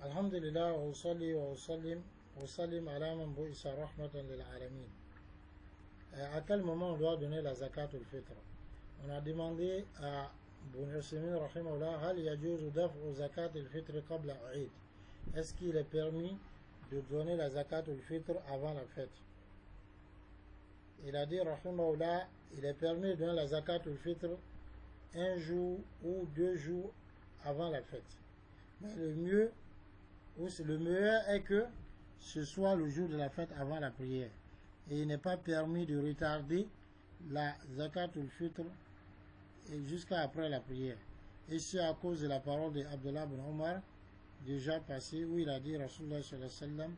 الحمد لله وأصلي وأسلم على من بعث رحمة للعالمين. À quel moment on doit donner la zakat ou le fitr? On a demandé à Ibn Usaymin rahimahullah, hal yajuzu daf'u zakat al fitr qabla Eid. Est-ce qu'il est permis de donner la zakat ou le fitr avant la fête? Il a dit rahimahullah, il est permis de donner la zakat ou le fitr un jour ou 2 jours avant la fête. Mais le meilleur est que ce soit le jour de la fête avant la prière. Et il n'est pas permis de retarder la zakat ou le fitr jusqu'à après la prière. Et c'est à cause de la parole d'Abdullah ibn Omar, déjà passée, où il a dit, Rasulullah sallallahu alayhi wa sallam,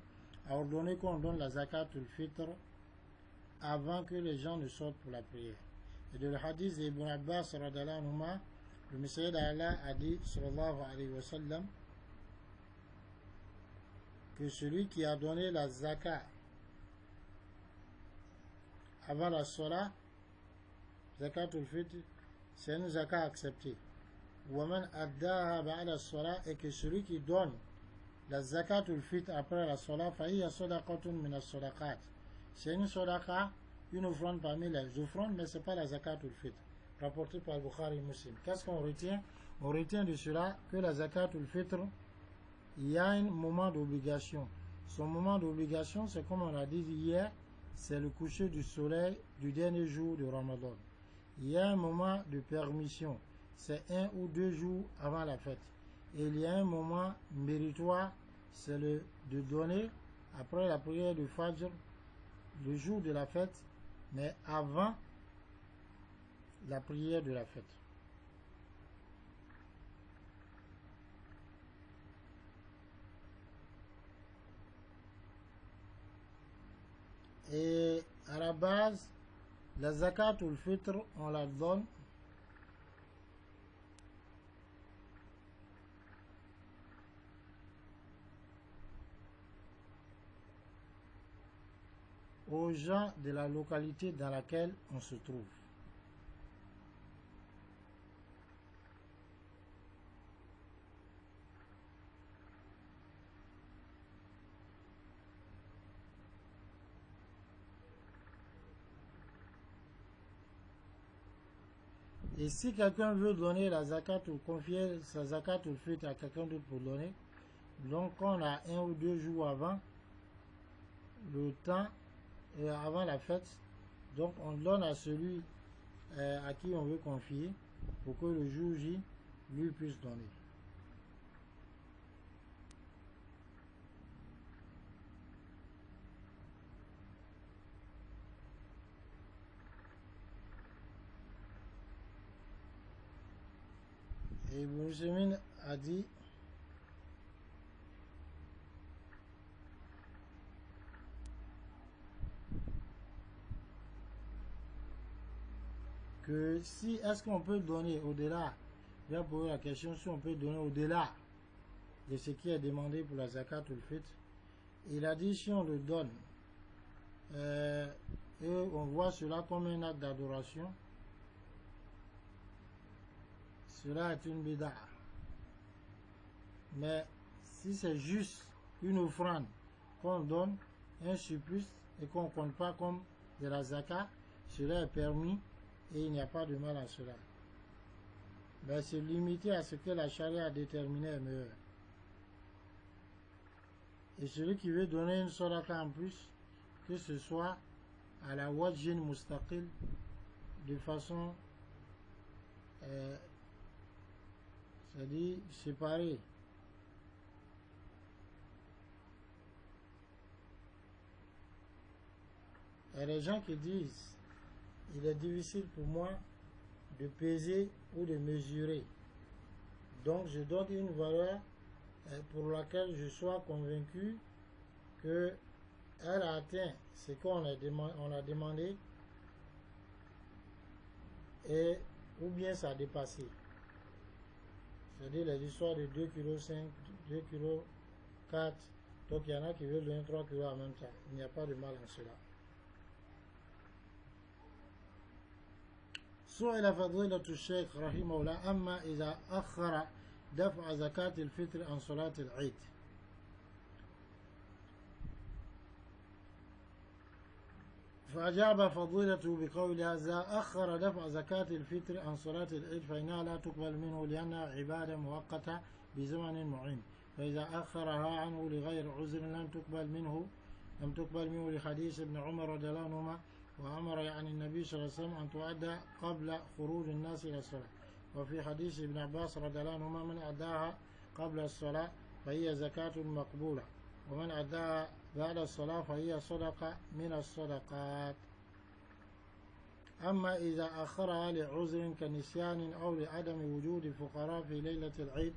a ordonné qu'on donne la zakat ou le fitr avant que les gens ne sortent pour la prière. Et de le hadith d'Ibn Abbas, le messager d'Allah a dit, sallallahu alayhi wa sallam, que celui qui a donné la zakat avant la salat, zakat ou fitr, c'est une zakat acceptée. Waman addaha ba'da salat, et que celui qui donne la zakat ou fitr après la salat, fahiya sadaqatun min as-sadaqat. C'est une sadaqa, une offrande parmi les offrandes, mais ce n'est pas la zakat ou fitr. Rapporté par Bukhari Muslim. Qu'est-ce qu'on retient? On retient de cela que la zakat ou fitr, il y a un moment d'obligation. Son moment d'obligation, c'est comme on a dit hier, c'est le coucher du soleil du dernier jour de Ramadan. Il y a un moment de permission, c'est 1 ou 2 jours avant la fête. Et il y a un moment méritoire, c'est de donner, après la prière de Fajr, le jour de la fête, mais avant la prière de la fête. Et à la base, la zakat ou le fitr, on la donne aux gens de la localité dans laquelle on se trouve. Et si quelqu'un veut donner la zakat ou confier sa zakat ou le fitr à quelqu'un d'autre pour donner, donc on a 1 ou 2 jours avant le temps, avant la fête, donc on donne à celui à qui on veut confier pour que le jour J lui puisse donner. Et Ibn Usaymin a dit que si est-ce qu'on peut donner au-delà, il a posé la question si on peut donner au-delà de ce qui est demandé pour la zakat ou le fitr. Il a dit si on le donne et on voit cela comme un acte d'adoration, cela est une bid'a. Mais si c'est juste une offrande qu'on donne, un surplus, et qu'on ne compte pas comme de la zakat, cela est permis et il n'y a pas de mal à cela. Mais c'est limité à ce que la charia a déterminé est meilleur. Et celui qui veut donner une sadaqa en plus, que ce soit à la wajhin mustaqil, de façon c'est-à-dire séparée. Il y a des gens qui disent il est difficile pour moi de peser ou de mesurer. Donc je donne une valeur pour laquelle je sois convaincu qu'elle a atteint ce qu'on a demandé et ou bien ça a dépassé. C'est-à-dire les histoires de 2,5 kg, 2,4 kg. Donc il y en a qui veulent donner 3 kg en même temps. Il n'y a pas de mal en cela. سئل فضيلة الشيخ رحمه الله أما إذا أخر دفع زكاة الفطر عن صلاة العيد. فأجاب فضيلته بقول هذا أخر دفع زكاة الفطر عن صلاة العيد فإنها لا تقبل منه لأنها عبادة مؤقتة بزمن معين، فإذا أخرها عنه لغير عذر لم تقبل منه لحديث ابن عمر رضي الله عنهما، وأمر يعني النبي صلى الله عليه وسلم أن تؤدى قبل خروج الناس إلى الصلاة. وفي حديث ابن عباس رضي الله عنهما من أداها قبل الصلاة فهي زكاة مقبولة، ومن أداها بعد الصلاة فهي صدقة من الصدقات. أما إذا أخرها لعذر كنسيان أو لعدم وجود فقراء في ليلة العيد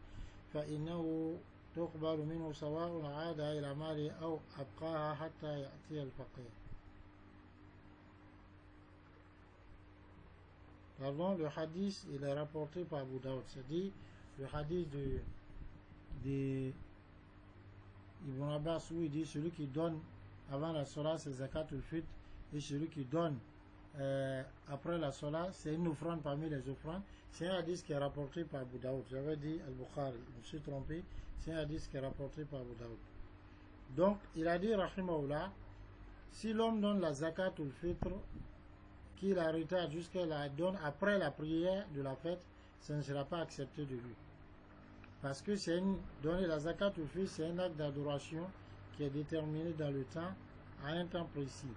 فإنه تقبل منه سواء عادها إلى ماله أو أبقاها حتى يأتي الفقير. Pardon, le hadith il est rapporté par Abu Daoud, c'est-à-dire le hadith de Ibn Abbas où il dit celui qui donne avant la Salat c'est Zakatul Fitr, et celui qui donne après la Salat c'est une offrande parmi les offrandes. C'est un hadith qui est rapporté par Abu Daoud. J'avais dit Al-Bukhari, je me suis trompé, c'est un hadith qui est rapporté par Abu Daoud. Donc il a dit rahimahullah, si l'homme donne la Zakatul Fitr qu'il la retarde jusqu'à la donne après la prière de la fête, ça ne sera pas accepté de lui. Parce que donner la zakat au fils, c'est un acte d'adoration qui est déterminé dans le temps, à un temps précis.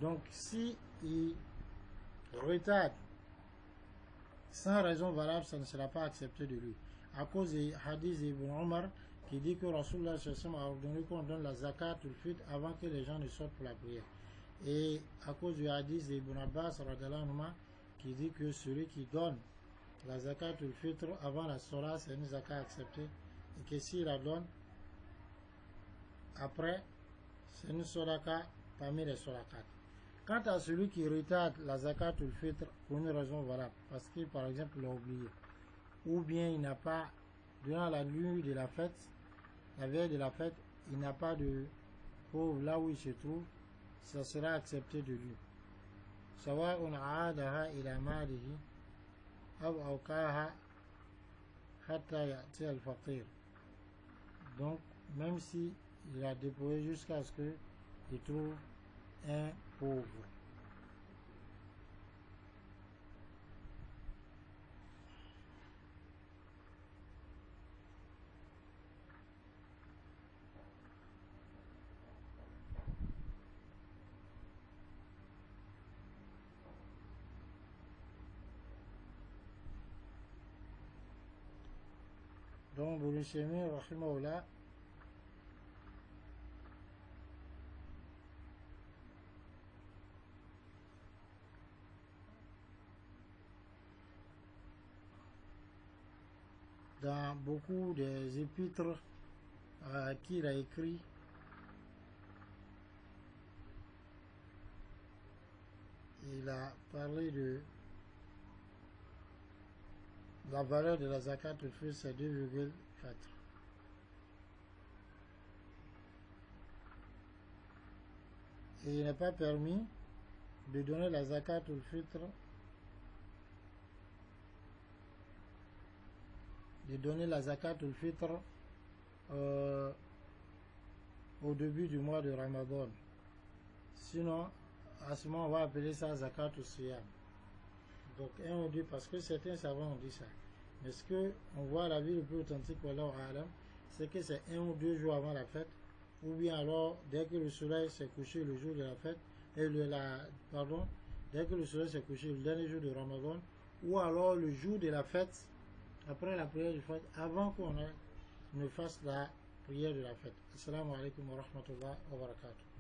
Donc, si il retarde sans raison valable, ça ne sera pas accepté de lui. À cause du hadith d'Ibn Omar qui dit que Rasulullah a ordonné qu'on donne la zakat au fils avant que les gens ne sortent pour la prière. Et à cause du hadith d'Ibn Abbas qui dit que celui qui donne la zakat ou le fitr avant la salat c'est une zakat acceptée, et que s'il la donne après c'est une sadaqa parmi les sadaqat. Quant à celui qui retarde la zakat ou le fitr pour une raison valable, parce qu'il par exemple l'a oublié, ou bien il n'a pas, durant la nuit de la fête, la veille de la fête, il n'a pas de pauvre là où il se trouve, ça sera accepté de lui. سواء عادها إلى ماله أو أوقاها حتى يأتي الفقير. Donc même si il a déployé jusqu'à ce qu'il trouve un pauvre. Donc, Ibn Taymiyyah, rahimahullah, dans beaucoup des épîtres qu'il a écrit, il a parlé de la valeur de la zakat au fils, c'est 2,4. Et il n'est pas permis de donner la zakat au fitr, au début du mois de Ramadan. Sinon, à ce moment, on va appeler ça zakat au siyam. Donc, un ou deux, parce que certains savants ont dit ça. Mais ce qu'on voit la vie le plus authentique, c'est que c'est 1 ou 2 jours avant la fête, ou bien alors, dès que le soleil s'est couché le jour de la fête, dès que le soleil s'est couché le dernier jour de Ramadan, ou alors le jour de la fête, après la prière du fête, avant qu'on ne fasse la prière de la fête. Assalamu alaikum wa rahmatullahi wa barakatuh.